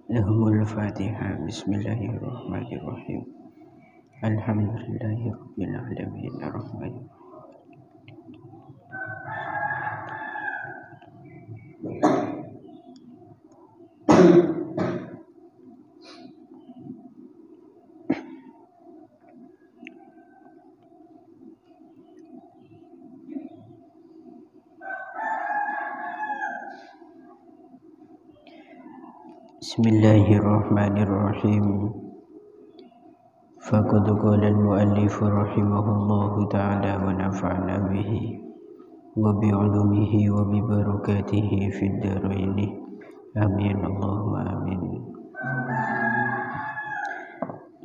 Lahumul Fatihah. Bismillahirrahmanirrahim. Alhamdulillahirabbil alamin arrahman. Bismillahirrahmanirrahim. Faqad qala al-muallif rahimahullahu ta'ala wa nafa'ana bihi wa bi'ulumihi wa bi barakatihi fid dharain. Amin Allahumma amin.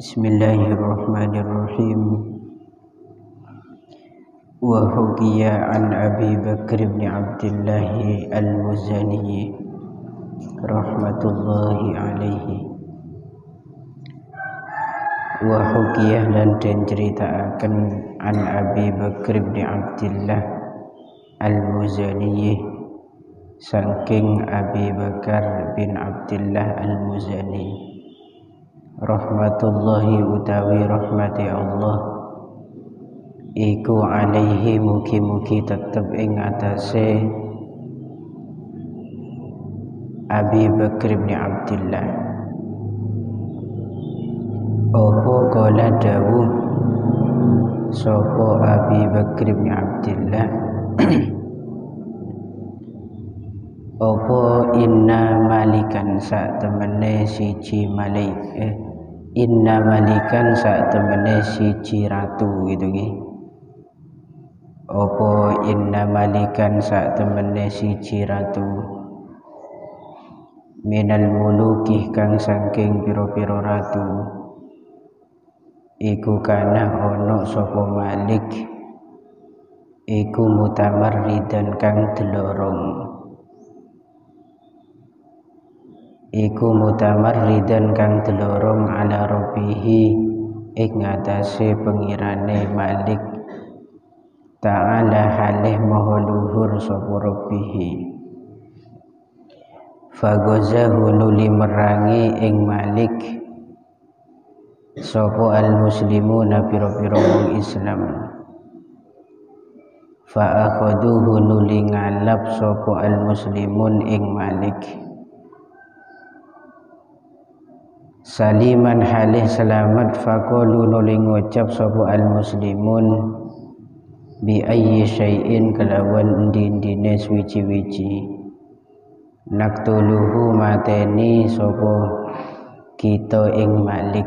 Bismillahirrahmanirrahim. Wa hukiya an Abi Bakr bin Abdullah al-Muzani rahmatullahi alaihi. Wa hukiyah lan den ceritaaken an Abi Bakr bin Abdullah al-Muzani saking Abi Bakar bin Abdullah al-Muzani rahmatullahi utawi rahmati Allah iku alaihi mugi-mugi tetep ing atase Abi Bakr bin Abdullah. Apa kala dawuh sapa Abi Bakr bin Abdullah apa inna malikan sak temene siji malik inna malikan sak temene siji ratu gitu nggih. Apa inna malikan sak temene siji ratu minal muluki kang saking pira-pira ratu iku kana ono sapa malik iku mutamarridan kang delorong ala rabbihi ing ngatasé pengirane malik ta'ala halih maha luhur sapa rabbihi. Fagozahu nuli merangi ing malik sapa al-muslimuna pira-pira wong Islam. Fa akhaduhu nuli ngalap sapa al-muslimun ing malik saliman halih selamat. Faqalu nuli ngucap sapa al-muslimun bi ayyi syai'in kelawan endi-endine suci-wici naktuluhu mateni sapa kita ing malik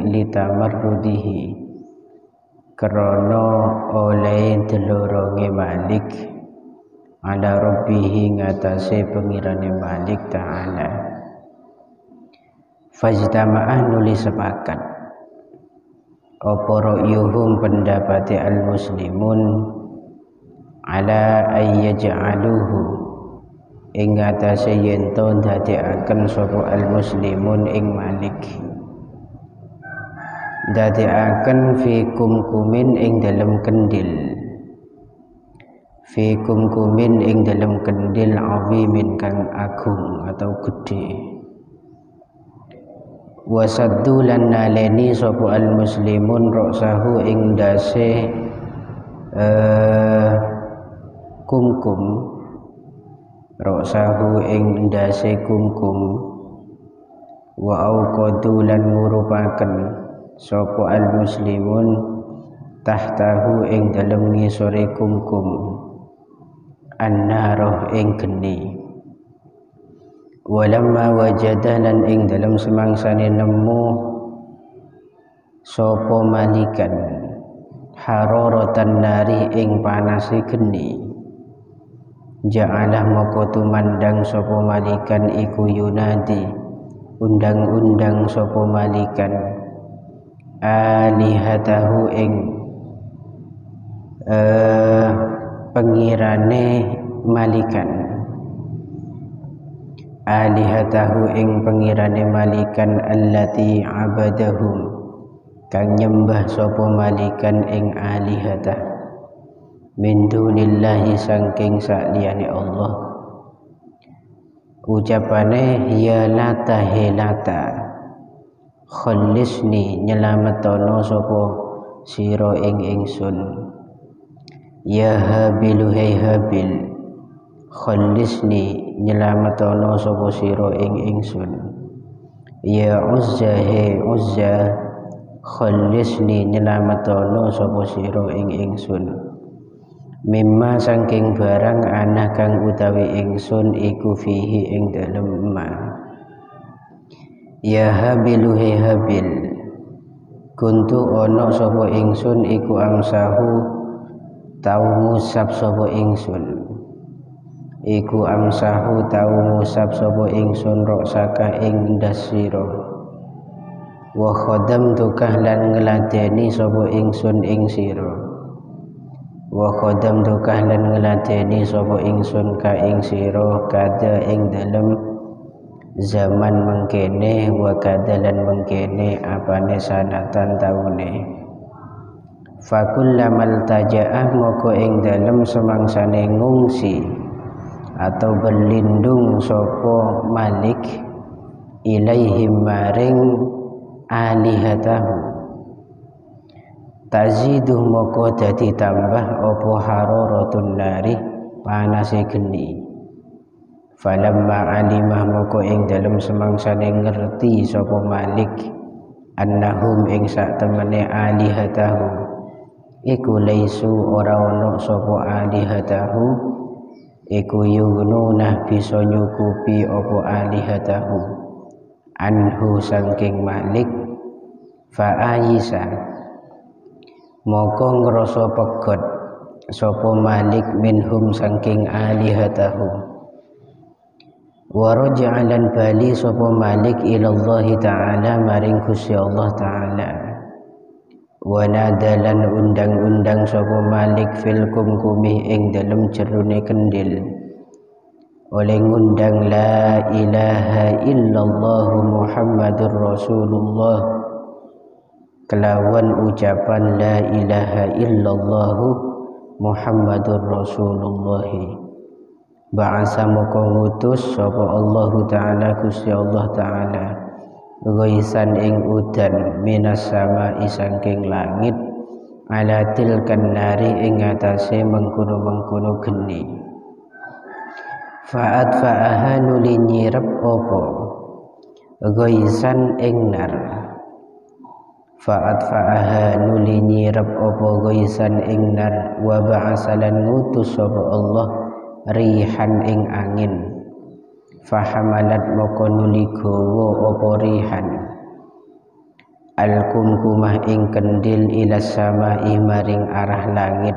litamarrudihi krana oleh deloronge malik ala rabbihi ngatasé pengirane malik ta'ala. Fajtama'ah nuli sepakat apa ra'yuhum pendapati al-muslimun ala ayyaj'aluhu ing atase yen to ndadekaken sapa al-muslimun ing malik ndadekaken fi kumkumin ing dalem kendil azimin kang agung atau gede. Wasaddu lan naleni sapa al-muslimun ra'sahu ing dase kumkum ra'sahu ing ndase kumkum wa auqadu lan ngurupaken sapa al-muslimun tahtahu ing dalem ngisore kumkum annarah ing geni. Walamma wajada lan ing dalem semangsane nemu sapa malikan hararatan nari ing panase geni ja'alah moko tumandang sapa malikan iku yunadi undang-undang sapa malikan alihatahu ing pengirane malikan allati abadahum kang nyembah sapa malikan ing alihatah min dunillahi saking saliyane Allah. Ucapane ya lata helata khallisni nyelametono sapa sira ing ingsun. Ya habilu hai habil khallisni nyelametono sapa sira ing ingsun. Ya uzza hai uzza khallisni nyelametono sapa sira ing ingsun. Mimma saking barang ana kang utawi ingsun iku fihi ing dalem ma. Ya habilu hai habil kuntu ono sapa ingsun iku amsahu tau ngusap sapa ingsun. Iku amsahu tau ngusap sapa ingsun roksaka ing ndas sira. Wa khadamtu kahlan ngladeni sapa ingsun ing sira. Wa khadamtu kahlan ngladeni sapa ingsun ka ing sira kada ing dalem zaman mengkene wa kadalan mengkene apane sanatan taune. Fakullamal taja'ah moko ing dalem semangsane ngungsi atau berlindung sapa malik ilaihim maring alihatahu taziduh moko dadi tambah apa hararatun nari panase geni. Falamma alimah moko ing dalem semangsane ngerti sapa malik annahum ing sak temene alihatahu iku laisu ora ono sapa alihatahu iku yughnunah bisa nyukupi apa alihatahu anhu saking malik fa ayisa moko ngrasa pegot sapa malik minhum saking alihatahu. Wa raja'alan bali sapa malik ilallahi ta'ala maring Gusti Allah ta'ala. Wa nadalan undang-undang sapa malik fil kumkumi ing dalem jerone kendil oleh ngundang la ilaha illallah Muhammadur Rasulullah kelawan ucapan la ilaha illallah Muhammadur Rasulullah. Ba'asa moko ngutus sapa Allah Ta'ala Gusti Allah Ta'ala ghaisan ing udan minas sama'i saking langit ala tilkan nari ing atase mengkono-mengkono geni. Fa'at fa'aha nuli nyirep apa ghaisan ing nar. Fa'at fa'aha nuli nyirep apa ghaisan ing nar wa ba'asalan ngutus sapa Allah rihan ing angin. Fahamalat moko nuli gawa apa rihan al-kumkumah ing kendil ila samai maring arah langit.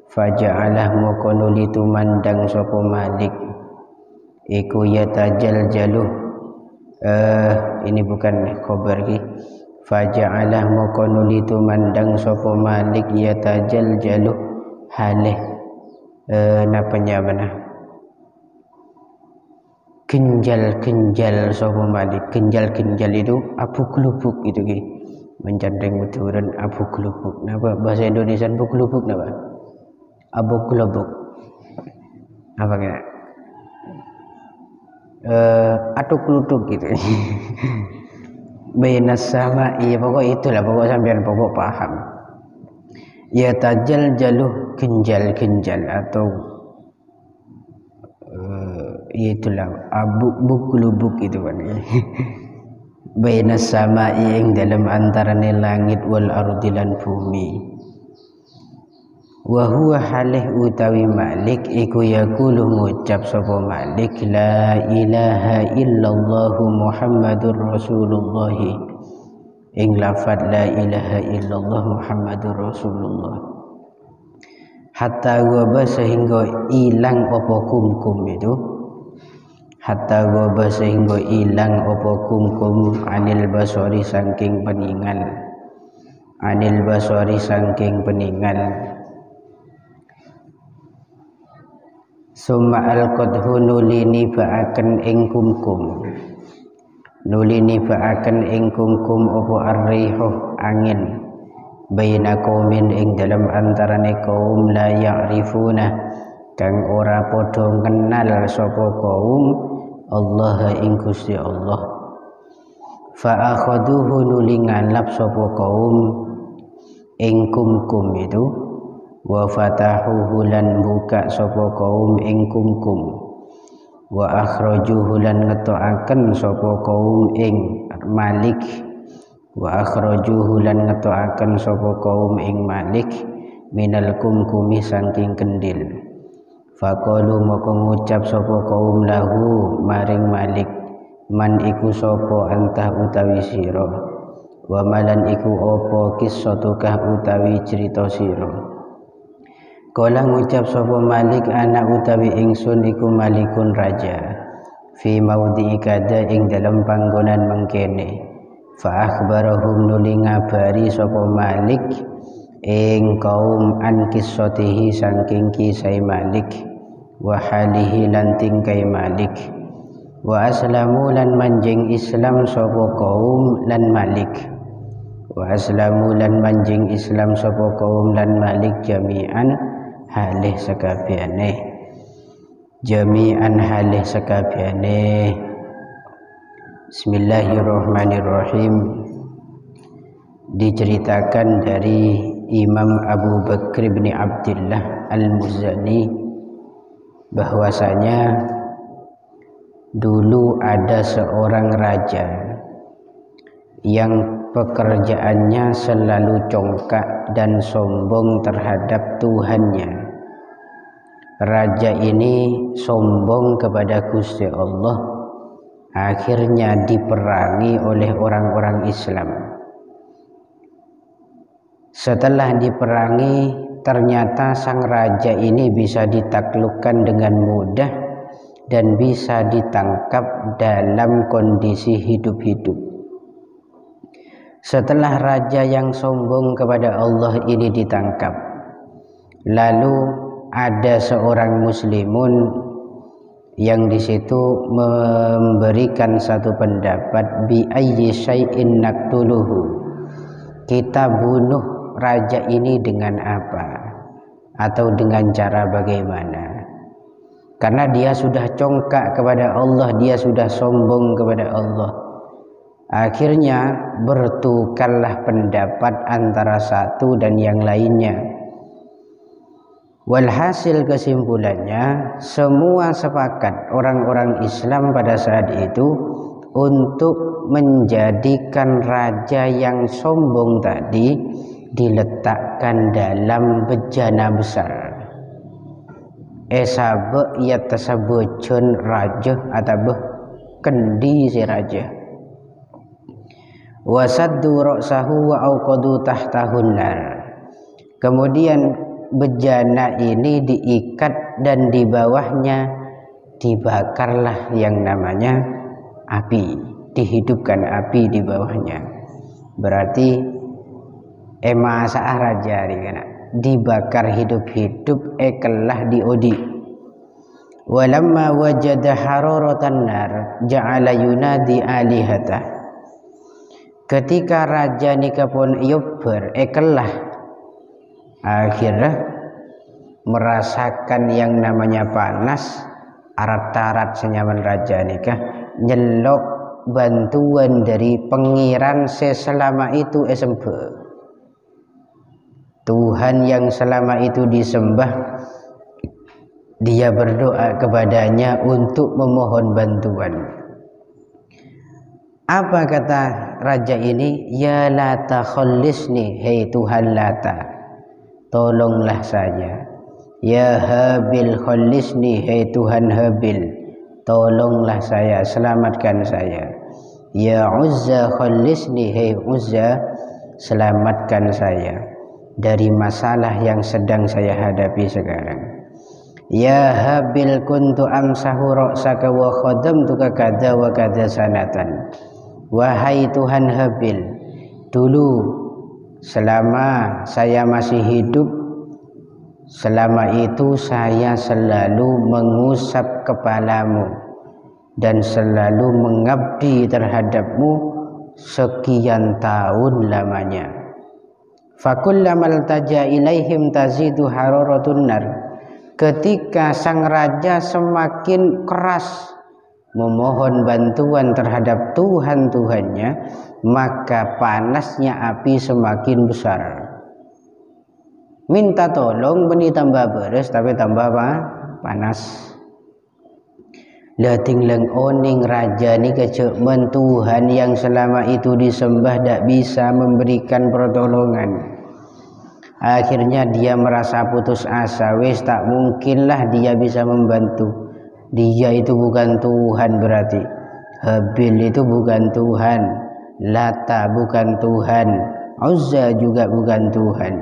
Faja'alah moko nuli tumandang sapa malik iku yatajal-jaluh ini bukan khabar ki. Faja'alah moko nuli tumandang sapa malik yatajal-jaluh halih napanya mana genjal sapa malik. Genjal itu abu glubuk gitu ki mencandeng turun abu glubuk. Napa bahasa Indonesia abu glubuk napa? Abu glubuk apa kira? Atuk kluduk gitu. Bainas sama iya pokok itulah pokok sampean pokok paham. Ya tajal jaluh genjal atau itulah abu buklubuk itu kan. Bainas sama ing dalam antarane langit wal ardi lan bumi. Wa huwa halih utawi malik iku yaqulu ngucap sapa malik la ilaha illallah Muhammadur Rasulullah ing lafaz la ilaha illallah Muhammadur Rasulullah hatta gaba sehingga ilang apa kumkum itu hatta gaba sehingga ilang apa kumkum anil basori saking peningan summa alqadhu nulini ba'aken ing kumkum apa arrihuh angin baina qaumin ing dalam antarane kaum la ya'rifuna kang ora padha kenal sapa kaum Allah ing Gusti Allah. Fa akhaduhu nuli ngalap sapa kaum ing kumkum itu, wa fatahuhu lan buka sapa kaum ing kumkum, wa akhrajuhu lan ngetoaken sapa kaum ing malik, wa akhrajuhu lan ngetoaken sapa kaum ing malik minal kumkumi saking kendil. Faqalu moko ngucap sapa kaum lahu maring malik, man iku sapa antah utawi sira, wa malan iku apa kissatukah utawi cerita sira. Kala ngucap sapa malik, anak utawi ingsun iku malikun raja, fi maudhi kada ing dalam panggonan mengkene. Fa akhbarahum nuli ngabari sapa malik ing kaum an kisatihi saking kisai malik, wa halihi lan tingkai malik, wa aslamu lan manjing Islam sapa kaum lan malik, wa aslamu lan manjing Islam sapa kaum lan malik jami'an halih sakabehane, jami'an halih sakabehane. Bismillahirrahmanirrahim. Diceritakan dari Imam Abu Bakr bin Abdullah Al-Muzani bahwasanya dulu ada seorang raja yang pekerjaannya selalu congkak dan sombong terhadap Tuhannya. Raja ini sombong kepada Gusti Allah, akhirnya diperangi oleh orang-orang Islam. Setelah diperangi, ternyata sang raja ini bisa ditaklukkan dengan mudah dan bisa ditangkap dalam kondisi hidup-hidup. Setelah raja yang sombong kepada Allah ini ditangkap, lalu ada seorang muslimun yang di situ memberikan satu pendapat, bi ayyi syai'in naqtuluhu, kita bunuh raja ini dengan apa atau dengan cara bagaimana, karena dia sudah congkak kepada Allah, dia sudah sombong kepada Allah. Akhirnya bertukarlah pendapat antara satu dan yang lainnya. Walhasil kesimpulannya, semua sepakat orang-orang Islam pada saat itu untuk menjadikan raja yang sombong tadi diletakkan dalam bejana besar. Esabe ia tersebutun raja atau kendi si raja. Wasaddu ra'sahu wa auqadu tahtahun nar. Kemudian bejana ini diikat dan di bawahnya dibakarlah yang namanya api, dihidupkan api di bawahnya. Berarti masa raja dibakar hidup-hidup, kelah diodi. Walamma wajada hararatan nar ja'ala yunadi alihatah. Ketika raja nikapun yober kelah akhirnya merasakan yang namanya panas, arat-arat senyaman raja nikah nyelok bantuan dari pengiran selama itu sembuh. Tuhan yang selama itu disembah, dia berdoa kepadanya untuk memohon bantuan. Apa kata raja ini? Ya Lata khallisni, hei Tuhan Lata, tolonglah saya. Ya Habil khallisni, hei Tuhan Habil, tolonglah saya, selamatkan saya. Ya Uzza khallisni, hei Uzza, selamatkan saya dari masalah yang sedang saya hadapi sekarang. Ya Habil kuntu amsahu ra'saka wa khadamtuka kada wa kada sanatan. Wahai Tuhan Habil, dulu selama saya masih hidup, selama itu saya selalu mengusap kepalamu dan selalu mengabdi terhadapmu sekian tahun lamanya. Fakullamal taja ilaihim tazidu hararatun nar. Ketika sang raja semakin keras memohon bantuan terhadap Tuhan-Tuhannya, maka panasnya api semakin besar. Minta tolong beni tambah beres tapi tambah apa? Panas. Dating leng oning raja ni kecemen Tuhan yang selama itu disembah tak bisa memberikan pertolongan. Akhirnya dia merasa putus asa, wis tak mungkinlah dia bisa membantu. Dia itu bukan Tuhan berarti. Habil itu bukan Tuhan, Lata bukan Tuhan, Uzza juga bukan Tuhan.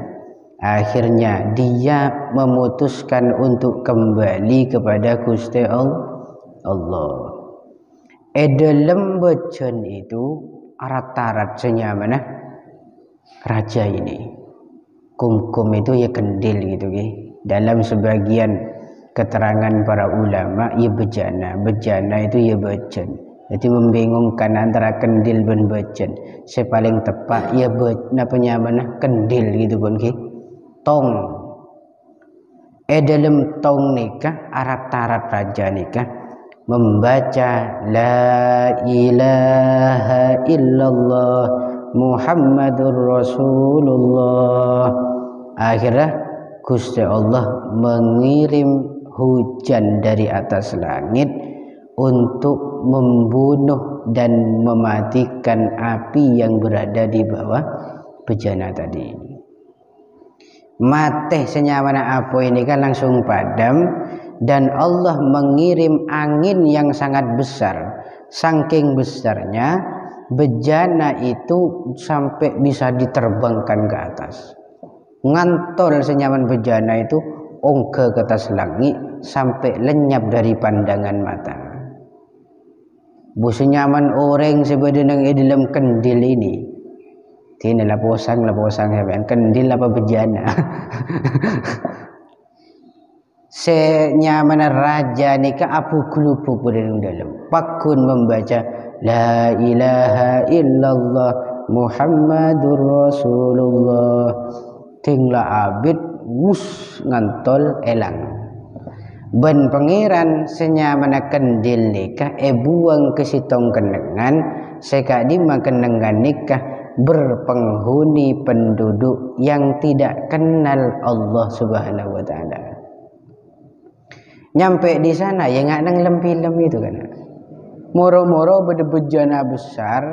Akhirnya dia memutuskan untuk kembali kepada Gusti Allah. Dalam bacaan itu arat-arat senyamana raja ini. Kum itu ya kendil gitu ke. Dalam sebagian keterangan para ulama ya bejana itu ya bacan. Jadi membingungkan antara kendil dan bacan. Saya paling tepat ya namanya kendil gitu kan ke. Tong. Dalam tong nikah arat-arat raja nikah membaca la ilaha illallah Muhammadur Rasulullah. Akhirnya Gusti Allah mengirim hujan dari atas langit untuk membunuh dan mematikan api yang berada di bawah bejana tadi. Mateh senyamana apa ini kan langsung padam, dan Allah mengirim angin yang sangat besar. Saking besarnya bejana itu sampai bisa diterbangkan ke atas. Ngantol senyaman bejana itu ongke ke atas langit sampai lenyap dari pandangan mata. Bu senyaman orang sebenarnya di dalam kendil ini. Ini laposang hebat. Kendil apa bejana? Senyaman raja nikah abu gelubuk berada dalam. Pakun membaca la ilaha illallah Muhammadur Rasulullah. Tinglah abid wus ngantol elang. Ben pangeran senyamana kendil nikah buang ke sitong kenengan sekadi makenengan nikah berpenghuni penduduk yang tidak kenal Allah Subhanahu wa taala. Nyampe di sana ya nggak nang film itu kan. Moro-moro bejana besar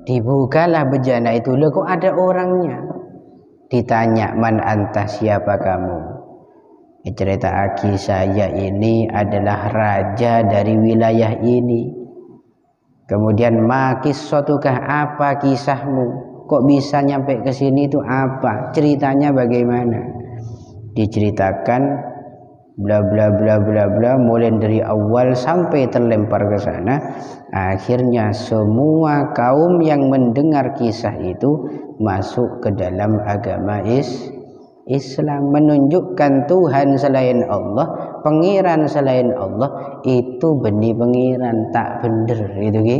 dibukalah bejana itu, loh kok ada orangnya. Ditanya, man anta, siapa kamu? Cerita aki saya ini adalah raja dari wilayah ini. Kemudian makis suatukah, apa kisahmu? Kok bisa nyampe ke sini itu apa? Ceritanya bagaimana? Diceritakan bla bla bla bla bla mulai dari awal sampai terlempar ke sana. Akhirnya semua kaum yang mendengar kisah itu masuk ke dalam agama Islam, menunjukkan Tuhan selain Allah, pangeran selain Allah itu benih pangeran tak bener gitu ki.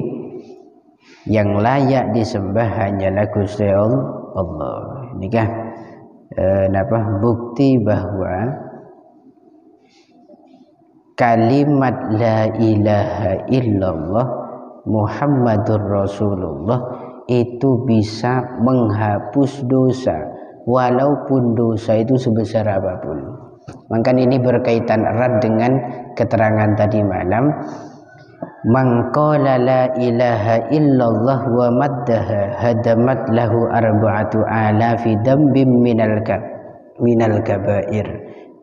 Yang layak disembah hanyalah Gusti Allah. Ini kan bukti bahwa kalimat la ilaha illallah Muhammadur Rasulullah itu bisa menghapus dosa, walaupun dosa itu sebesar apapun. Maka ini berkaitan erat dengan keterangan tadi malam. Man qala la ilaha illallah wa maddaha hadamat lahu arba'atu alafi dambim minal kabair.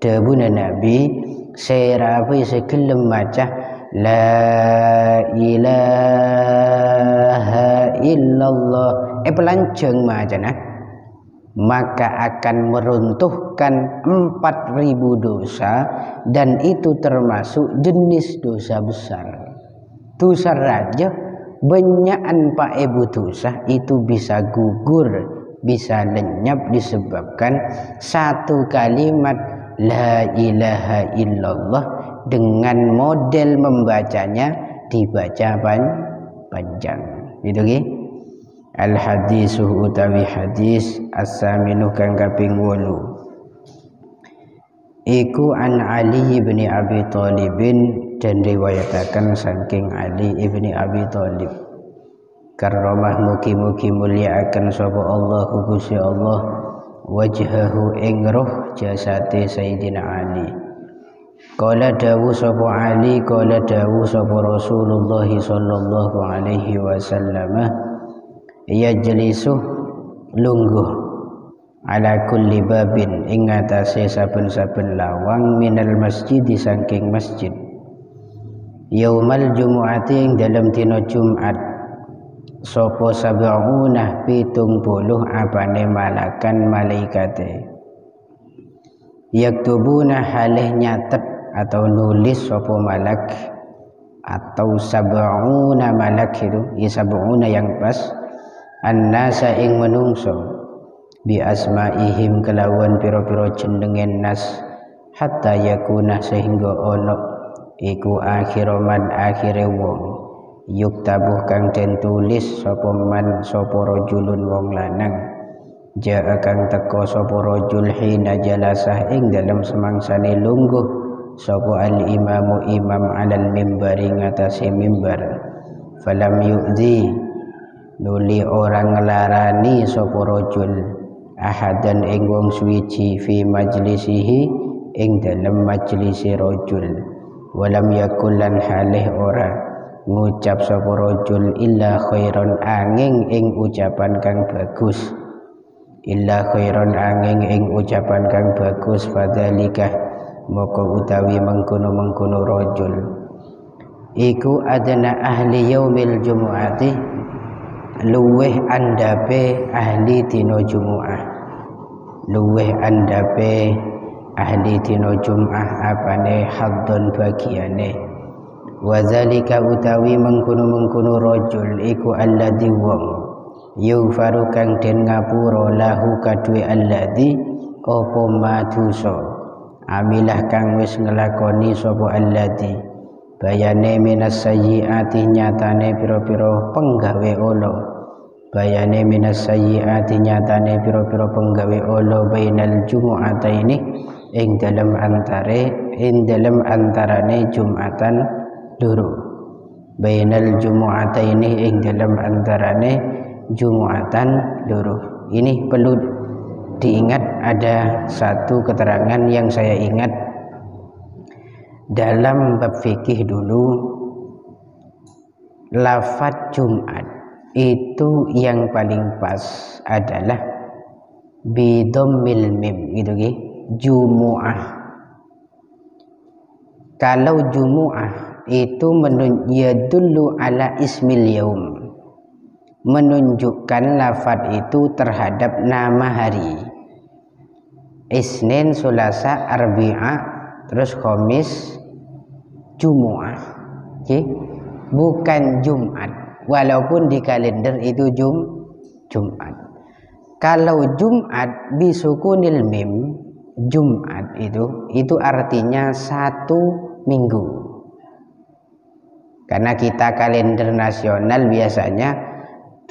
Dabuna Nabi serapi sekelem macah la ilaha illallah pelanceng macam maka akan meruntuhkan 4.000 dosa, dan itu termasuk jenis dosa besar. Dosa raja banyakan pak ibu dosa itu bisa gugur, bisa lenyap disebabkan satu kalimat la ilaha illallah dengan model membacanya dibaca panjang gitu. Al hadisu utawi hadis as-saminu kang kaping 8 iku an Ali bin Abi Thalib dan riwayataken saking Ali bin Abi Thalib karramah mugi-mugi mulyakaken sapa Allah Gusti Allah wajhahu ing roh jasate Sayyidina Ali. Qala dawu sapa Ali, qala dawu sapa Rasulullah sallallahu alaihi wasallam, yajlisu lungguh ala kulli babin ing atase saben-saben lawang minal masjid saking masjid. Yaumal jumu'ati ing dalam dina Jumat sapa sab'una 70 apane malakan malaikate. Yaktubuna halih nyatet atau nulis sapa malak atau sab'una malak itu ya sab'una yang pas annasa ing menungso bi asmaihim kelawan pira-pira jenengen nas hatta yakuna sehingga ana iku akhiroman akhire wong yuktabuh kang den tulis sapa man sapa rajulun wong lanang jaa kang teka sapa rajul hina jalasah ing dalam semangsane lungguh sapa al imamu imam alal mimbari ngatasi mimbar falam yu'zi nuli orang ngelarani sapa rajul ahadan ing wong suwiji fi majlisihi ing dalem majlisi rajul walam yakul lan halih ora ngucap sapa rajul illa khairon angin ing ucapan kang bagus illa khairon angin ing ucapan kang bagus fadzalikah moko utawi mengkono-mengkono rajul iku adana ahli yaumil jumu'ati luweh andape ahli dina Jumu'ah luweh andape ahli dina Jum'ah apane haddon bagiane wazalika utawi mengkono-mengkono rajul iku alladzi wong yughfaru kang den ngapura lahu kadue alladzi apa madusa amilah kang wis ngelakoni sapa alladzi bayane minas sayyiati nyatane pira-pira penggawe ala bayane minas sayyiati nyatane pira-pira penggawe ala bainal jumu'ataini ing dalam antarane Jumatan loro bainal jumu'ataini ing dalam antarane Jumatan loro. Ini perlu diingat, ada satu keterangan yang saya ingat dalam bab fikih dulu, lafadz Jumat itu yang paling pas adalah bidommil mim gitu gitu, Jumu'ah. Kalau Jumu'ah itu yadullu ala ismil yaum, menunjukkan lafadz itu terhadap nama hari. Isnin, Sulasa, Arbi'a, terus Khamis, Jumu'ah. Okay? Bukan Jumat, walaupun di kalender itu Jumat. Kalau Jumat bisukunil mim, Jumat itu artinya satu minggu. Karena kita kalender nasional biasanya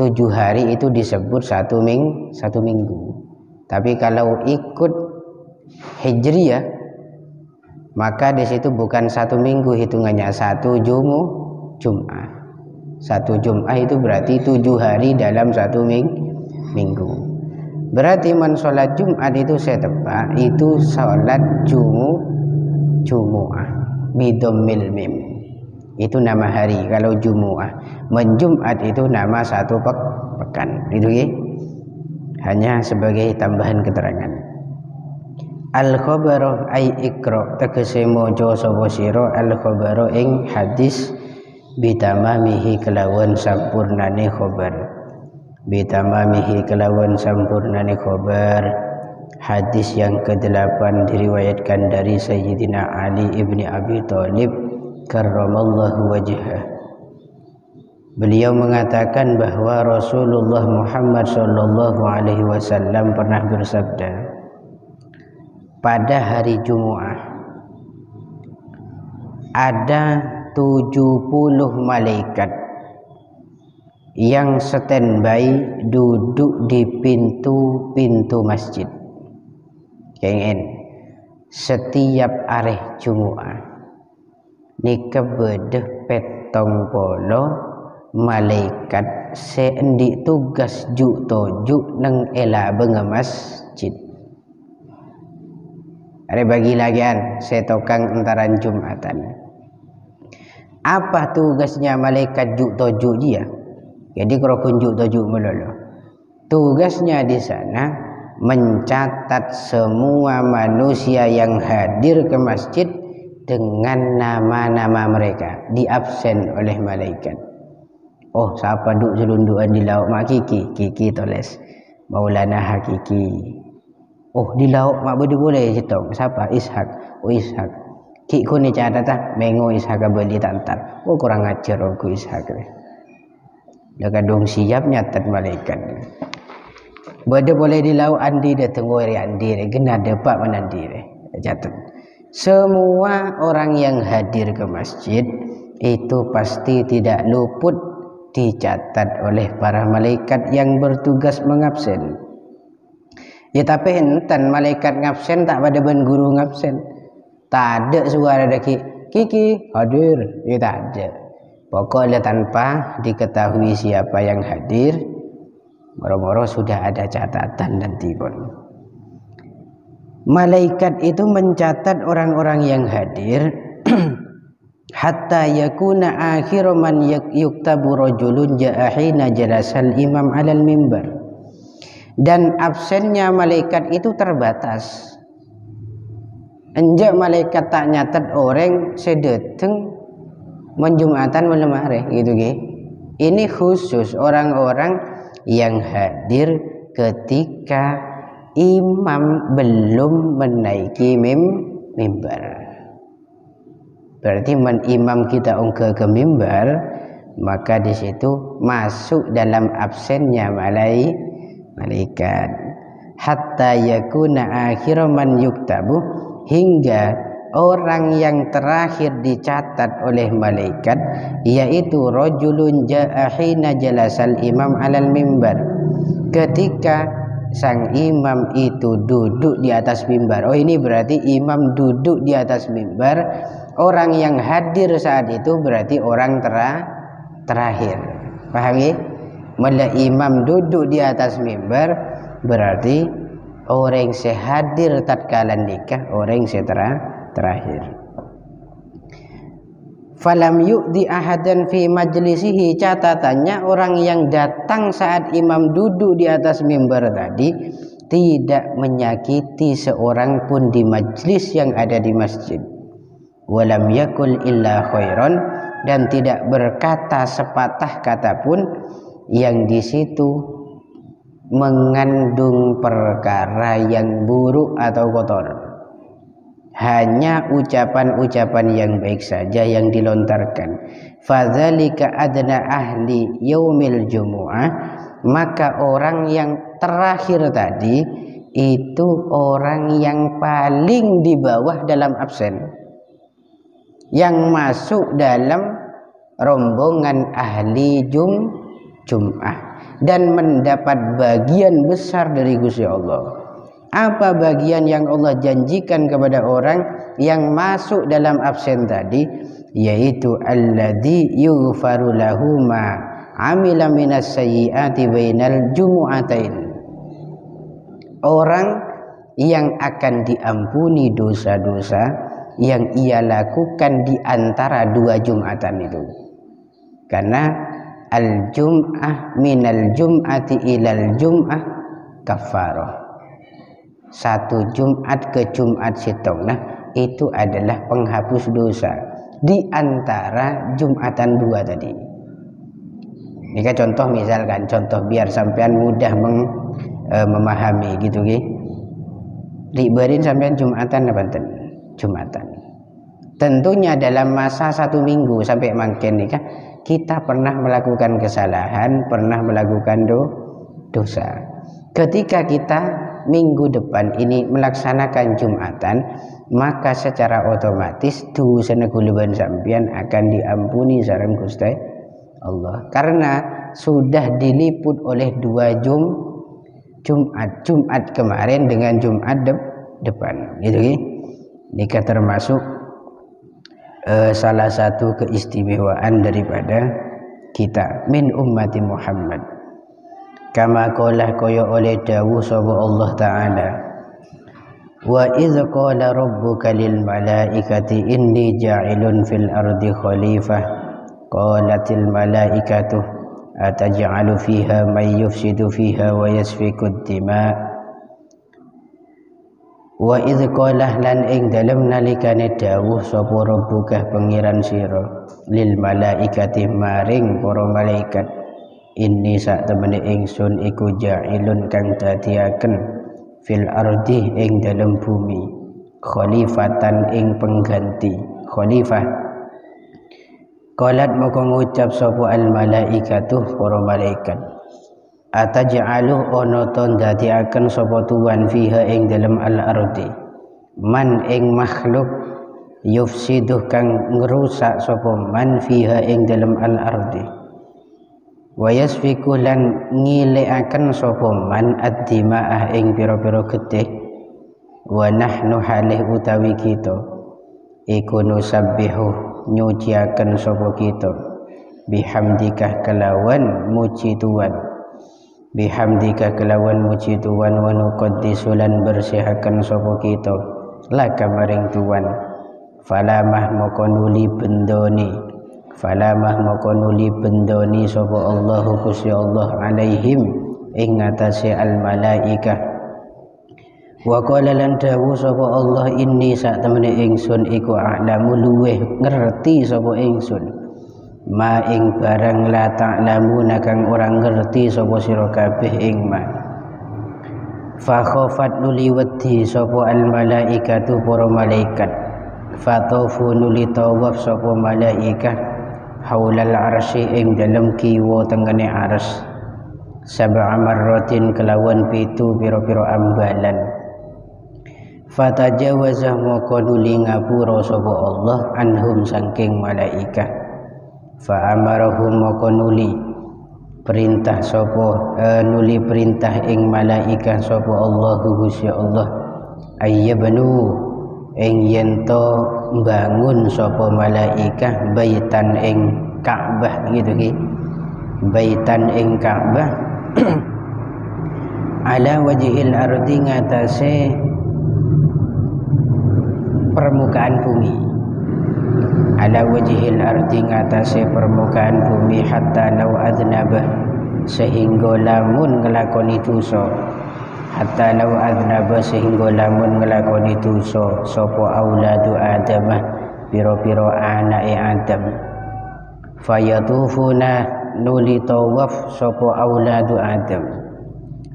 7 hari itu disebut satu minggu. Tapi kalau ikut Hijriyah maka di situ bukan satu minggu, hitungannya satu Jum'ah. Satu Jum'ah itu berarti 7 hari dalam satu minggu. Berarti man sholat Jumat itu saya tebak itu sholat Jumu'ah bidommil mim. Itu nama hari kalau Jumu'ah. Menjumat itu nama satu pekan. Itu ya. Hanya sebagai tambahan keterangan. Al-khabaru ay ikra tegese maca sapa sira al-khabaru ing hadis bitamamihi kelawan sampurnane khabar. Bitamamihi kelawan sampurnane khabar. Hadis yang ke-8 diriwayatkan dari Sayyidina Ali ibni Abi Thalib karramallahu wajhah. Beliau mengatakan bahwa Rasulullah Muhammad sallallahu alaihi wasallam pernah bersabda, pada hari Jumu'ah ada 70 malaikat yang standby duduk di pintu-pintu masjid. Kengen setiap hari Jumat nika bedeh petong polo malaikat seendik tugas juk tojuk neng ela benga masjid. Ada bagi lagian saya tokang entaran Jumatan. Apa tugasnya malaikat juk tojuk dia? Jadi kalau kunjuk tojuk melolo. Tugasnya di sana mencatat semua manusia yang hadir ke masjid dengan nama-nama mereka, diabsen oleh malaikat. Oh, siapa duk selunduan di laut mak Kiki? Kiki tulis Maulana Hakiki. Oh, di laut mak boleh cetok. Siapa? Ishak. Oh, Ishak. Ki ku ni catat ah mengo Ishak beli tantar. Oh, kurang ajar aku Ishak. Dia kadung siap nyatat malaikat. Boleh di laut andi dia tunggu hari andi kena dapat menandi catat. Semua orang yang hadir ke masjid itu pasti tidak luput dicatat oleh para malaikat yang bertugas mengabsen. Ya tapi enten malaikat ngabsen tak pada ben guru ngabsen. Tak ada suara daki Kiki hadir, ya tak ada. Pokoknya tanpa diketahui siapa yang hadir, moro-moro sudah ada catatan nanti pun. Malaikat itu mencatat orang-orang yang hadir hatta yakuna akhiru man yuktabu rajulun ja'a hina jalasal imam 'alal mimbar. Dan absennya malaikat itu terbatas. Enjak malaikat tak nyatat orang sedeteng menjumatan malam hari gitu ge. Ini khusus orang-orang yang hadir ketika imam belum menaiki mimbar. Berarti imam kita ke mimbar, maka di situ masuk dalam absennya malaikat. Hatta yakuna akhiru man yuktabu, hingga orang yang terakhir dicatat oleh malaikat yaitu rajulun ja'a hina jalasal imam 'alal mimbar. Ketika sang imam itu duduk di atas mimbar. Oh, ini berarti imam duduk di atas mimbar. Orang yang hadir saat itu berarti orang terakhir. Paham ya? Mula imam duduk di atas mimbar berarti orang yang hadir tatkala nikah, orang yang terakhir. Falam yu'di ahadan fi majlisihi, catatannya orang yang datang saat imam duduk di atas mimbar tadi tidak menyakiti seorang pun di majlis yang ada di masjid. Walam yakul illa khairan, dan tidak berkata sepatah kata pun yang di situ mengandung perkara yang buruk atau kotor. Hanya ucapan-ucapan yang baik saja yang dilontarkan. Fadzalika adna ahli yaumil jumu'ah, maka orang yang terakhir tadi itu orang yang paling di bawah dalam absen, yang masuk dalam rombongan ahli Jum'ah dan mendapat bagian besar dari Gusti Allah. Apa bagian yang Allah janjikan kepada orang yang masuk dalam absen tadi? Yaitu alladzi yughfaru lahu ma amila minas sayyiati bainal jumu'atain. Orang yang akan diampuni dosa-dosa yang ia lakukan di antara dua Jumatan itu. Karena al-jum'ah minal jum'ati ilal jum'ah kafarah. Satu Jumat ke Jumat sitong, itu adalah penghapus dosa di antara Jumatan dua tadi. Ini kan contoh, misalkan contoh biar sampean mudah memahami gitu ge. Riberin sampean Jumatan apa enten? Jumatan. Tentunya dalam masa 1 minggu sampai mangken nikah kita pernah melakukan kesalahan, pernah melakukan dosa. Ketika kita minggu depan ini melaksanakan Jumatan, maka secara otomatis dosa neguluban sampean akan diampuni sareng Gusti Allah, karena sudah diliput oleh 2 Jumat kemarin dengan Jumat depan gitu ya. Ini termasuk salah satu keistimewaan daripada kita min ummati Muhammad. Kama qala kaya oleh dawuh sapa Allah taala, wa idz qala rabbuka lil malaikati inni ja'ilun fil ardi khalifah qalatil malaikatu ataj'alu fiha may yufsidu fiha wa yasfiku dima. Wa idz qala lan ing dalem nalikane dawuh sapa rabbuka pengiran sira lil malaikati maring para malaikat, inni sak temene ingsun iku ja'ilun kang dadiaken fil ardi ing dalem bumi khalifatan ing pengganti khalifah. Qalat moko ngucap sapa al malaikatu para malaikat, ataj'alu ana to ndadiaken sapa tuwan fiha ing dalem al ardi man ing makhluk yufsidu kang ngrusak sapa man fiha ing dalem al ardi wa yasfiku lan ngilekaken sapa man ad-dimaah ing pira-pira getih wa nahnu halih utawi kita iku nusabbihu nyuciaken sapa kita bihamdika kelawan muji Tuhan, bihamdika kelawan muji Tuhan wa nuqaddisu lan bersihaken sapa kita laka maring Tuhan. Falamah moko nuli bendoni, falamah moko nuli bendoni sapa Allahu Gusti Allah alaihim ing ngatasé al malaikah. Wa qala lan dawuh sapa Allah, inni sak temene ingsun iku a'lamu luweh ngerti sapa ingsun ma ing barang la ta'lamuna kang ora ngerti sapa sira kabeh ing ma. Fa khafat nuli wedi sapa al malaikatu para malaikat, fatofu nuli tawaf sapa malaikah haulal arsy ing dalem kiwa tengene ars sab'a marratin kelawan 7 pira-pira ambalan. Fatajawazah moko nuli ngapura sapa Allah anhum saking malaikah. Fa amarahum moko nuli perintah sapa nuli perintah ing malaikah sapa Allah Gusti Allah ayyabnu ing yento bangun sapa malaikah baitan ing Ka'bah gitu ki, baitan ing Ka'bah ala wajhil ardi ngatasé permukaan bumi, ala wajhil ardi ngatasé permukaan bumi hatta law adnabah sehingga lamun ngelakoni dosa, hatta law adnabah sehingga lamun ngelakoni dosa sapa auladu adamah pira-pira anake Adam, fayatufuna nuli tawaf sapa auladu Adam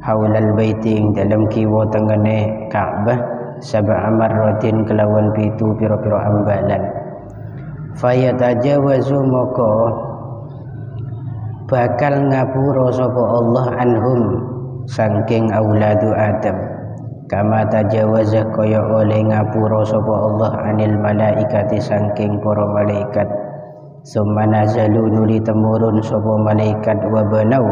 haulal baiti ing dalam kiwa tengene Ka'bah sab'a marratin kelawan 7 pira-pira ambalan. Fayatajawazu moko bakal ngapura sapa Allah anhum saking auladu Adam kama tajawaza kaya oleh ngapura sapa Allah anil malaikati saking para malaikat. Summa nazalu nuli temurun sapa malaikat wa banau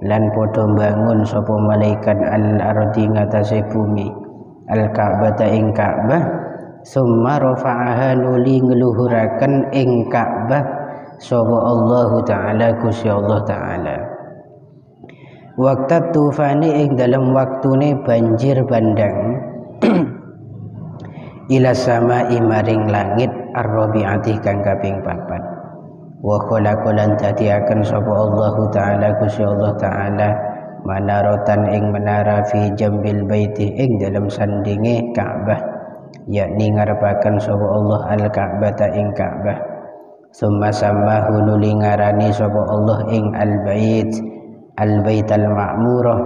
lan padha bangun sapa malaikat al ardi ngatasé bumi al-Ka'bata ing Ka'bah. Summa rafa'aha nuli ngluhuraken ing Ka'bah sapa Allah taala Gusti Allah taala. Waktu tufani ing dalam waktune banjir bandang ila sama'i maring langit ar-rabi'ati kang kaping 4. Wa khalaqalan dadiaken sapa Allah taala Gusti Allah taala manaratan ing menara fi jambil baiti ing dalam sandinge Ka'bah, yakni ngarepaken sapa Allah al-Ka'bata ing Ka'bah. Summa sammahu nuli ngarani sapa Allah ing al-bait al-baital ma'murah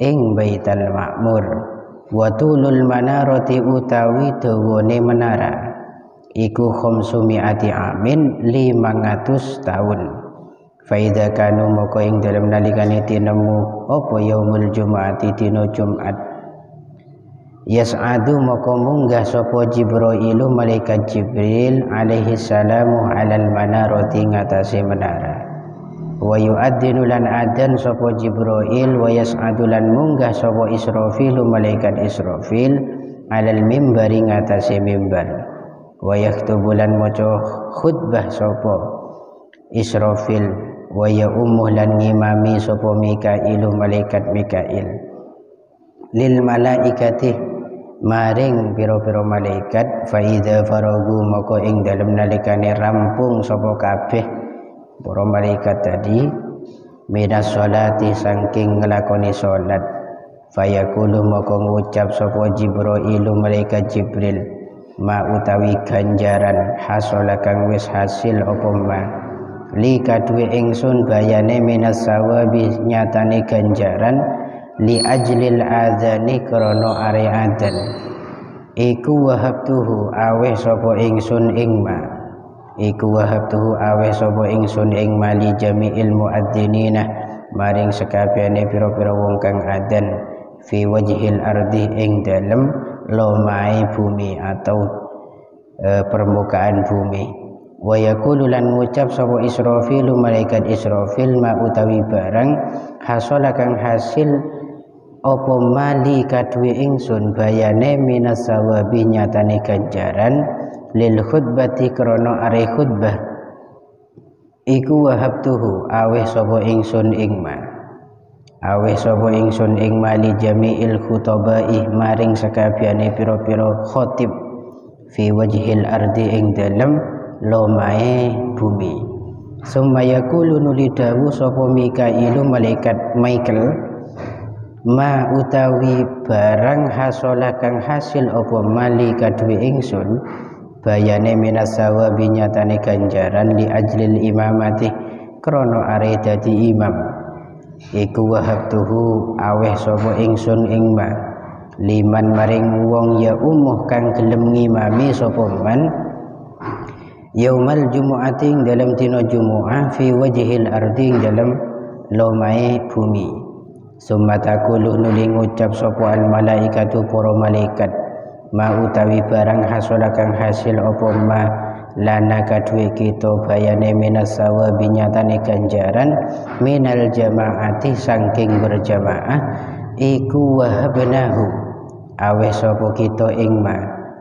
ing baital ma'mur. Wa tulul manarati utawi dawane menara iku 500 amin 500 tahun. Faida kanu moko ing dalam nalikane tinemu apa yaumul jumu'ati dina Jumat yas'adu moko munggah sapa Jibrailu malaikat Jibril alaihi salamu alal manarati ngatasé menara wa yu'adzinu lan adzan sapa Jibril wa yas'adu lan munggah sapa Israfil malaikat Israfil alal mimbari ngatasi mimbar wa yaktubu lan maca khutbah sapa Israfil wa ya lan ngimami sapa Mikail malaikat Mikail lil malaikati maring pira-pira malaikat fa idza faragu maka ing dalem nalikane rampung sapa kabeh para malaikat tadi minas sholati saking nglakoni salat fayaqulu maka ngucap sapa Jibril malaikat Jibril ma utawi ganjaran hasala kang wis hasil apa ma li kaduwe ingsun bayane minas sawabi nyatane ganjaran li ajlil adzani krana are adzan iku wahabtuhu aweh sapa ingsun ing ma iku wahabtuhu aweh sapa ingsun ing mali jami'il muadzzinina maring sekabehane pira-pira wong kang adzan fi wajhil ardi ing dalem lomae bumi atau permukaan bumi wa yaqulu lan ngucap sapa Israfil malaikat Israfil ma utawi barang hasala kang hasil apa mali kaduwe ingsun bayane minas sawabi nyatane ganjaran lil khutbati krana are khutbah iku wahabtuhu aweh sapa ingsun ing ma aweh sapa ingsun ing mali jami'il khutabai maring sakabehane pira-pira khatib fi wajhil ardi ing dalem lomae bumi summa yaqulu nulidawu sapa Mikailu malaikat Michael ma utawi barang hasola kang hasil apa mali kaduwe ingsun bayane minas sawabi nyatane ganjaran li ajlil imamati krana are dadi imam iku wahabtuhu aweh sapa ingsun ing ma liman maring wong ya umuh kang gelem ngimami sapa man yaumal jumu'ati dalam dina jumu'ah fi wajhil ardi dalam lomae bumi summa taqulu nuli ngucap sapa al malaikatu para malaikat ma utawi barang hasola kang hasil apa ma lana kaduwe kita bayane minas sawabi nyatane ganjaran minal jamaati saking berjamaah iku wahabnahu aweh sapa kita ing ma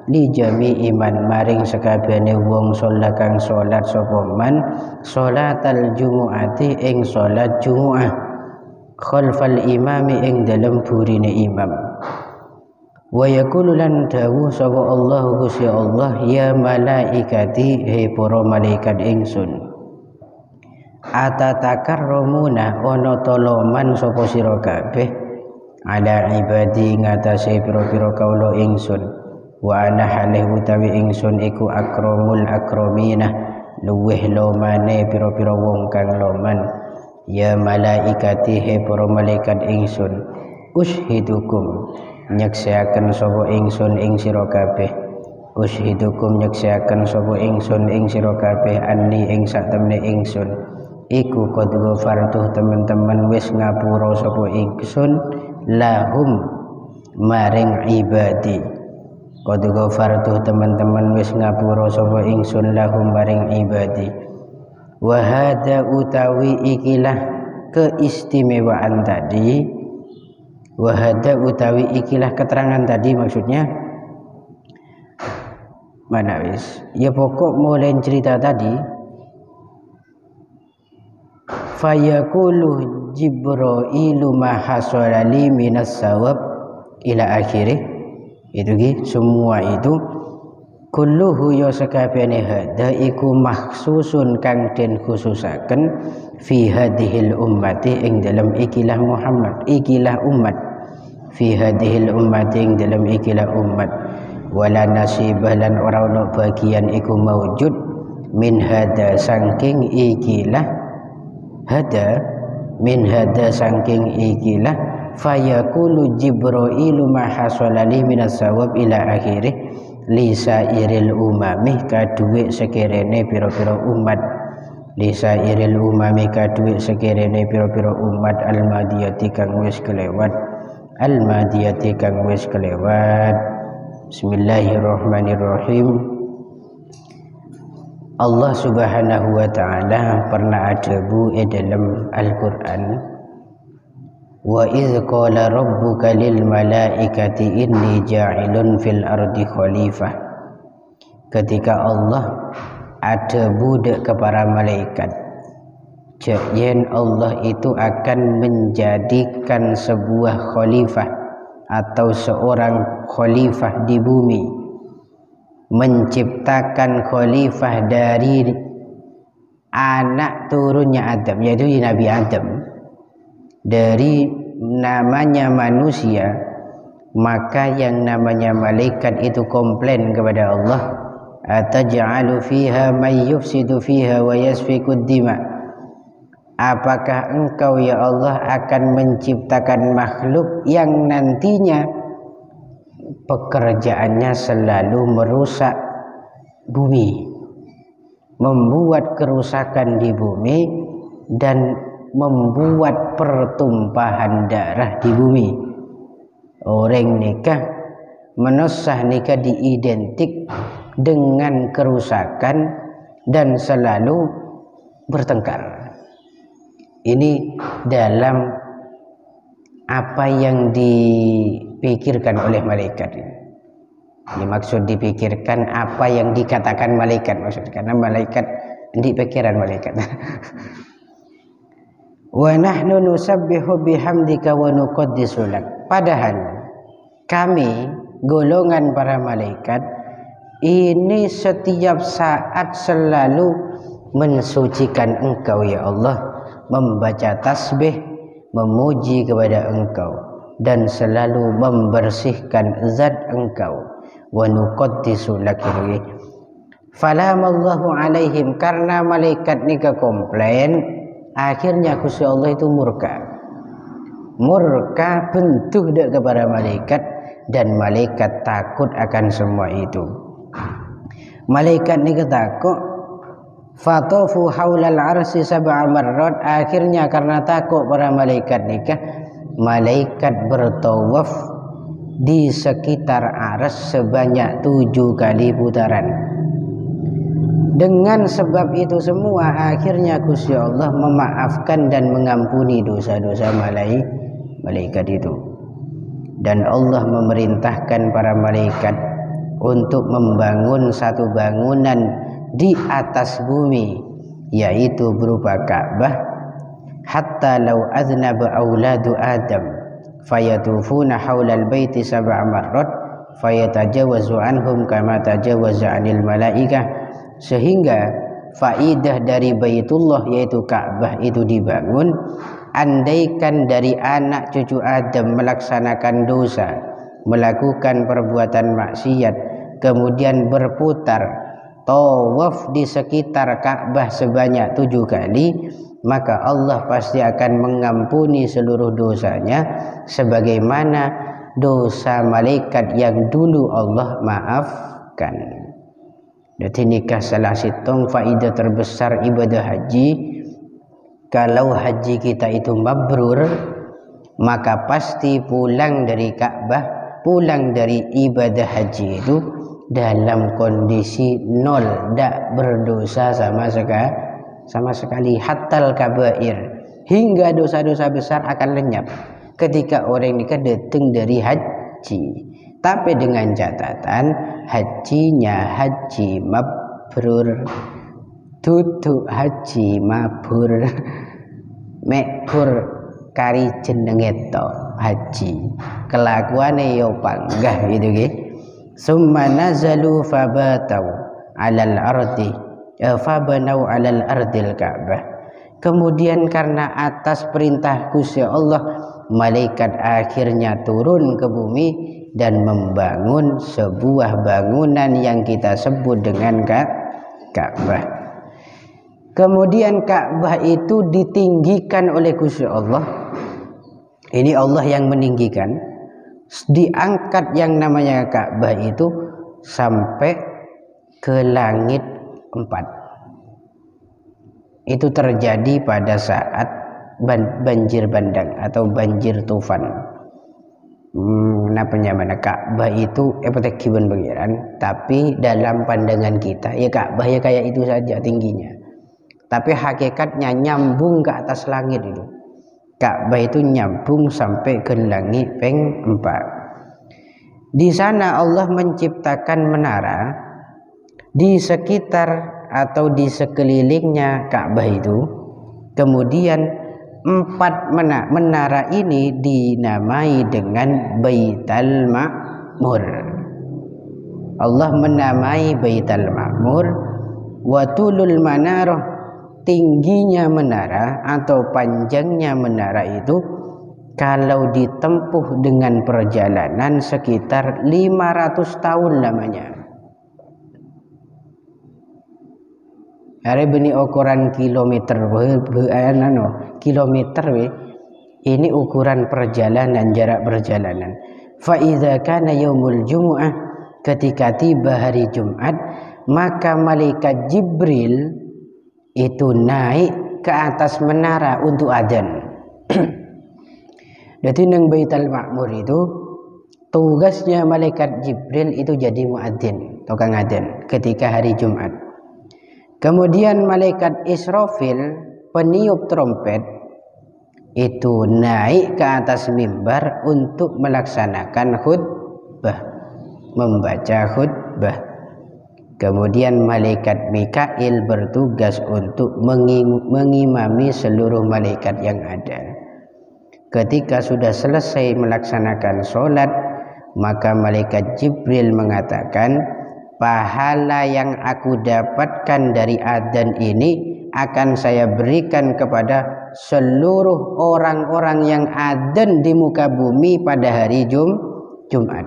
li jami iman maring sekabehane wong salat kang salat sapa man salatal jumuati ing salat jumuah khalfal imami ing dalem burine imam wa yaqulu lan dawuh sapa Allah Gusti Allah ya malaikati he para malaikat ingsun atatakarramuna ana toloman sapa sira kabeh ala ibadi ngatasé pira-pira kaula ingsun wa ana halih utawi ingsun iku akramul akramina luweh lomane pira-pira wong kang loman ya malaikati he para malaikat ingsun ushidukum nyaksiaken sapa ingsun ing sira kabeh ushidukum nyaksiaken sapa ingsun ing sira kabeh anni ing satemene ingsun iku qad ghafartu teman-teman wis ngapura sapa ingsun lahum maring ibadi qad ghafartu teman-teman wis ngapura sapa ingsun lahum maring ibadi wa hada utawi ikilah keistimewaan tadi wahada utawi ikilah keterangan tadi maksudnya mana wis ya pokok mulai cerita tadi fayaqulu Jibrailu ma hasolali minas sawab ila akhirih itu semua itu kulluhu ya sakabehane hada iku makhsusun kang den khususaken fi hadhil ummati ing dalam ikilah Muhammad ikilah umat fi hadhil ummati ing dalam ikilah umat wala nasibah lan ora ono bagian iku maujud min hada saking ikilah hada min hada saking ikilah fayaqulu Jibrailu ma hasolali minas sawab ila akhirih lisa iril umami kaduwe sekirene pira-pira umat lisa iril umami kaduwe sekirene pira-pira umat al-madiyati kang wis kelewat al-madiyati kang wis kelewat. Bismillahirrahmanirrahim. Allah Subhanahu wa ta'ala pernah adzabu dalam Al-Quran, wa idh qala rabbuka lil malaikati inni ja'ilun fil ardi khalifah. Ketika Allah adzabu kepada malaikat, yen Allah itu akan menjadikan sebuah khalifah atau seorang khalifah di bumi, menciptakan khalifah dari anak turunnya Adam, yaitu Nabi Adam, dari namanya manusia. Maka yang namanya malaikat itu komplain kepada Allah, ataj'alu fiha may yufsidu fiha wa yasfikud dima. Apakah engkau ya Allah akan menciptakan makhluk yang nantinya pekerjaannya selalu merusak bumi, membuat kerusakan di bumi dan membuat pertumpahan darah di bumi. Orang nikah, menosah nikah diidentik dengan kerusakan dan selalu bertengkar. Ini dalam apa yang dipikirkan oleh malaikat. Ini maksud dipikirkan apa yang dikatakan malaikat, maksud, karena malaikat di pikiran malaikat. Wa nahnu nusabbihu bihamdika wa nuqaddisu lak. Padahal kami golongan para malaikat ini setiap saat selalu mensucikan engkau ya Allah, membaca tasbih, memuji kepada engkau, dan selalu membersihkan zat engkau. Wa nuqaddisu laki. Falamallahu alaihim, karena malaikat ni komplain, akhirnya Gusti Allah itu murka bentuk kepada malaikat, dan malaikat takut akan semua itu. Malaikat ni takut, fatofu haulal arsi sab'a marrat. Akhirnya karena takut para malaikat nikah, malaikat bertawaf di sekitar aras sebanyak 7 kali putaran. Dengan sebab itu semua, akhirnya Gusti Allah memaafkan dan mengampuni dosa-dosa malaikat itu. Dan Allah memerintahkan para malaikat untuk membangun satu bangunan di atas bumi, yaitu berupa Ka'bah. Hatta law aznaba auladu Adam fayatufuna haulal baiti sab'a marrat fayatajawazu anhum kama tajawaza anil malaikah. Sehingga faidah dari Baitullah, yaitu Ka'bah itu dibangun, andaikan dari anak cucu Adam melaksanakan dosa, melakukan perbuatan maksiat, kemudian berputar tawaf di sekitar Ka'bah sebanyak 7 kali, maka Allah pasti akan mengampuni seluruh dosanya, sebagaimana dosa malaikat yang dulu Allah maafkan. Jadi nikah salah satu faidah terbesar ibadah haji. Kalau haji kita itu mabrur, maka pasti pulang dari Ka'bah, pulang dari ibadah haji itu dalam kondisi nol, tidak berdosa sama sekali. Hatal kabair, hingga dosa-dosa besar akan lenyap ketika orang nikah datang dari haji. Tapi dengan catatan hajinya haji mabrur, tutu haji mabrur, mekbur kari jenenge to haji, kelakuane yo panggah gitu nggih. Summa nazalu fabatau alal ardi fabanau alal ardil Ka'bah. Kemudian karena atas perintah Gusti Allah, malaikat akhirnya turun ke bumi dan membangun sebuah bangunan yang kita sebut dengan Ka'bah. Kemudian Ka'bah itu ditinggikan oleh Gusti Allah. Ini Allah yang meninggikan. Diangkat yang namanya Ka'bah itu sampai ke langit 4. Itu terjadi pada saat banjir bandang atau banjir tufan. Kenapa mana Ka'bah itu kiban bagiran, tapi dalam pandangan kita ya Ka'bah ya kayak itu saja tingginya. Tapi hakikatnya nyambung ke atas langit itu. Ka'bah itu nyambung sampai ke langit peng-4. Di sana Allah menciptakan menara di sekitar atau di sekelilingnya Ka'bah itu. Kemudian 4 menara ini dinamai dengan Baitul Ma'mur. Allah menamai Baitul Ma'mur. Wa tulul manarah, tingginya menara atau panjangnya menara itu kalau ditempuh dengan perjalanan sekitar 500 tahun lamanya. Hari beni ukuran kilometer kilometer ini ukuran perjalanan, jarak perjalanan. Fa idza kana yaumul jumu'ah, ketika tiba hari Jumat, maka malaikat Jibril itu naik ke atas menara untuk adzan. Jadi nang Baitul Ma'mur itu tugasnya malaikat Jibril itu jadi muadzin, tukang adzan ketika hari Jumat. Kemudian malaikat Israfil, peniup trompet, itu naik ke atas mimbar untuk melaksanakan khutbah, membaca khutbah. Kemudian malaikat Mikail bertugas untuk mengimami seluruh malaikat yang ada. Ketika sudah selesai melaksanakan sholat, maka malaikat Jibril mengatakan, pahala yang aku dapatkan dari adzan ini akan saya berikan kepada seluruh orang-orang yang adzan di muka bumi pada hari Jumat.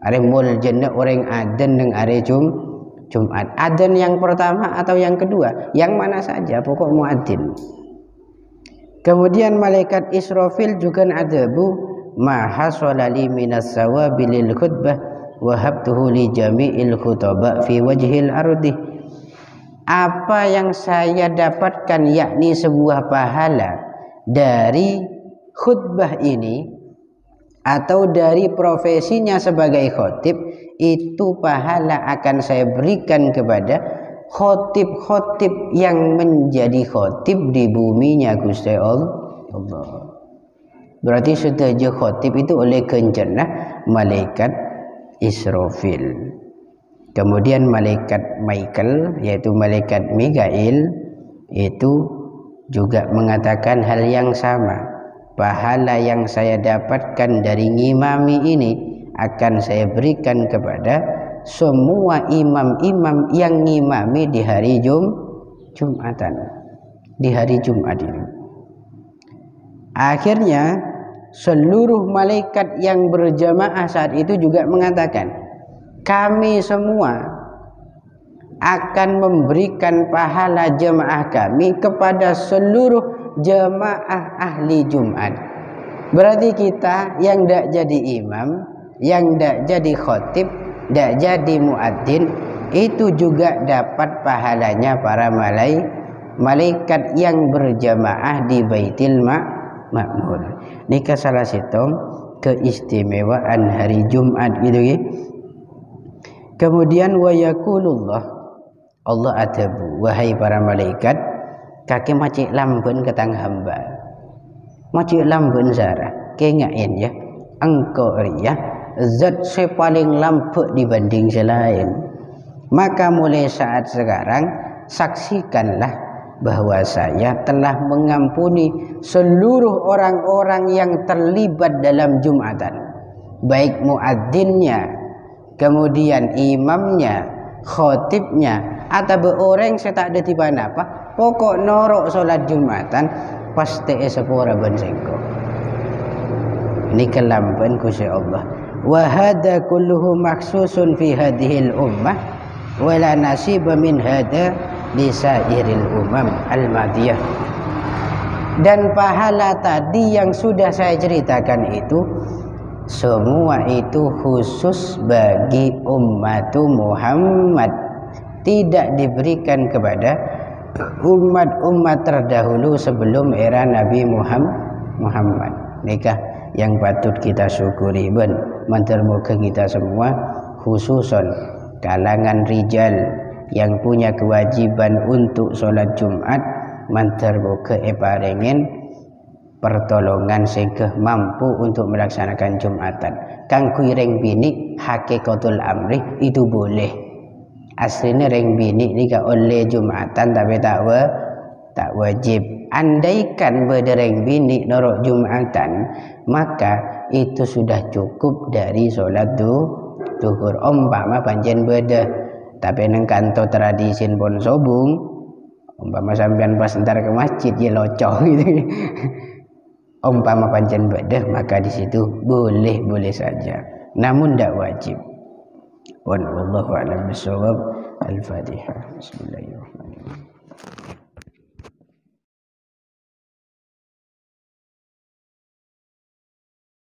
Hari mul jannah orang adzan dengan hari Jumat. Adzan yang pertama atau yang kedua, yang mana saja pokok muadzin. Kemudian malaikat Israfil juga ada ma hasala li minas sawabi lil khutbah wahabtuhu li jami'il khutaba fi wajhil ardi. Apa yang saya dapatkan yakni sebuah pahala dari khutbah ini atau dari profesinya sebagai khotib, itu pahala akan saya berikan kepada khotib-khotib yang menjadi khotib di buminya Gusti Allah. Berarti setuju khotib itu oleh kencenah malaikat Israfil. Kemudian malaikat Michael, yaitu malaikat Mikail, itu juga mengatakan hal yang sama. Pahala yang saya dapatkan dari ngimami ini akan saya berikan kepada semua imam-imam yang ngimami di hari Jumatan, di hari Jumat ini. Akhirnya seluruh malaikat yang berjamaah saat itu juga mengatakan, kami semua akan memberikan pahala jemaah kami kepada seluruh jemaah ahli Jumat. Berarti kita yang tidak jadi imam, yang tidak jadi khotib, tidak jadi muadzin, itu juga dapat pahalanya para malaikat yang berjamaah di Baitul Ma'mur. Ini salah satu keistimewaan hari Jumat gitu ya. Kemudian wa yaqulullah, Allah adabu, wahai para malaikat, kaki macik lambun ketang hamba, macik lambun zara, kengain ya, engkau ya zat sepaling lampuk dibanding selain. Maka mulai saat sekarang saksikanlah bahwa saya telah mengampuni seluruh orang-orang yang terlibat dalam Jumatan, baik muadzinnya, kemudian imamnya, khotibnya, atau orang saya tak ada tiba apa, pokok norok solat Jumatan pasti sepura bensengko. Ini kelampan Gusti Allah. Wa hadza kulluhu maksusun fi hadhil ummah wala nasiba min hadza lisairil umam al-madiyah. Dan pahala tadi yang sudah saya ceritakan itu semua itu khusus bagi umat Muhammad, tidak diberikan kepada umat-umat terdahulu sebelum era Nabi Muhammad. Nikah yang patut kita syukuri ben mantermoga kita semua khususon kalangan rijal yang punya kewajiban untuk sholat Jumat mantermoga parengen pertolongan sehingga mampu untuk melaksanakan Jumatan. Kang kuireng bini hakikatul amri itu boleh. Aslinya reng bini ni ka oleh Jumatan tapi tak wajib. Andaikan berdereng bini norok Jumatan, maka itu sudah cukup dari sholat duhur. Umpama pancen beda, tapi neng kanto tradisi pun sobung. Umpama sampean pas ntar ke masjid ya locok gitu. Umpama pancen beda, maka di situ boleh saja. Namun tidak wajib. Wallahu a'lam bishawab. Al-Fatihah. Bismillahirrahmanirrahim.